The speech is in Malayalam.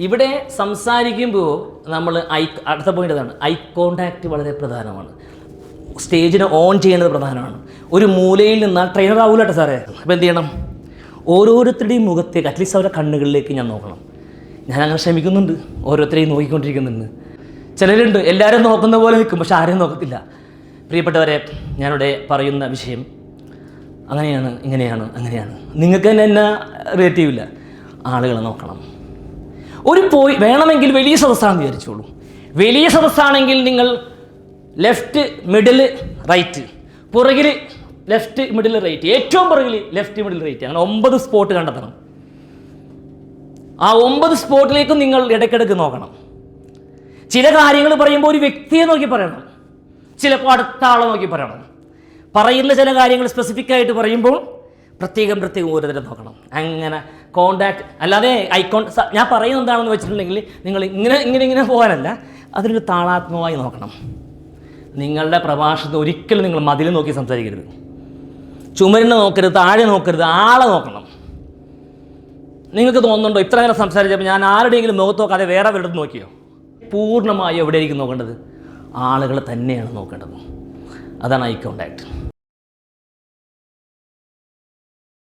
ഇവിടെ സംസാരിക്കുമ്പോൾ നമ്മൾ അടുത്ത പോയിന്റ് അതാണ്, ഐ കോണ്ടാക്റ്റ് വളരെ പ്രധാനമാണ്. സ്റ്റേജിനെ ഓൺ ചെയ്യുന്നത് പ്രധാനമാണ്. ഒരു മൂലയിൽ നിന്നാൽ ട്രെയിനർ ആവൂലട്ടെ സാറേ. അപ്പോൾ എന്ത് ചെയ്യണം? ഓരോരുത്തരുടെയും മുഖത്തേക്ക്, അറ്റ്ലീസ്റ്റ് അവരുടെ കണ്ണുകളിലേക്ക് ഞാൻ നോക്കണം. ഞാൻ അങ്ങനെ ശ്രമിക്കുന്നുണ്ട്, ഓരോരുത്തരെയും നോക്കിക്കൊണ്ടിരിക്കുന്നുണ്ട്. ചിലരുണ്ട് എല്ലാവരും നോക്കുന്ന പോലെ നിൽക്കും, പക്ഷെ ആരെയും നോക്കത്തില്ല. പ്രിയപ്പെട്ടവരെ, ഞാനിവിടെ പറയുന്ന വിഷയം അങ്ങനെയാണ്, ഇങ്ങനെയാണ്, അങ്ങനെയാണ്. നിങ്ങൾക്ക് തന്നെ എന്നാ റിലേറ്റീവ് ഇല്ല. ആളുകളെ നോക്കണം. വേണമെങ്കിൽ വലിയ സദസ്സാണെന്ന് വിചാരിച്ചോളൂ. വലിയ സദസ്സാണെങ്കിൽ നിങ്ങൾ ലെഫ്റ്റ് മിഡിൽ റൈറ്റ്, പുറകിൽ ലെഫ്റ്റ് മിഡിൽ റൈറ്റ്, ഏറ്റവും പുറകിൽ ലെഫ്റ്റ് മിഡിൽ റൈറ്റ്, അങ്ങനെ 9 സ്പോട്ട് കണ്ടെത്തണം. ആ 9 സ്പോട്ടിലേക്കും നിങ്ങൾ ഇടയ്ക്കിടയ്ക്ക് നോക്കണം. ചില കാര്യങ്ങൾ പറയുമ്പോൾ ഒരു വ്യക്തിയെ നോക്കി പറയണം, ചിലപ്പോൾ അടുത്ത ആളെ നോക്കി പറയണം. പറയുന്ന ചില കാര്യങ്ങൾ സ്പെസിഫിക് ആയിട്ട് പറയുമ്പോൾ പ്രത്യേകം ഓരോരുത്തരെ നോക്കണം. അങ്ങനെ കോണ്ടാക്ട്, അല്ലാതെ ഞാൻ പറയുന്നത് എന്താണെന്ന് വെച്ചിട്ടുണ്ടെങ്കിൽ നിങ്ങൾ ഇങ്ങനെ പോകാനല്ല, അതിനൊരു താളാത്മകമായി നോക്കണം. നിങ്ങളുടെ പ്രഭാഷണത്തിൽ ഒരിക്കലും നിങ്ങൾ മതിൽ നോക്കി സംസാരിക്കരുത്, ചുമരിനെ നോക്കരുത്, താഴെ നോക്കരുത്, ആളെ നോക്കണം. നിങ്ങൾക്ക് തോന്നുന്നുണ്ടോ ഇത്ര നേരം സംസാരിച്ചപ്പോൾ ഞാൻ ആരുടെയെങ്കിലും മുഖത്ത് നോക്കാതെ വേറെ വല്ലതും നോക്കിയോ? പൂർണ്ണമായും എവിടെയായിരിക്കും നോക്കേണ്ടത്? ആളുകൾ തന്നെയാണ് നോക്കേണ്ടത്. അതാണ് ഐ കോണ്ടാക്ട്.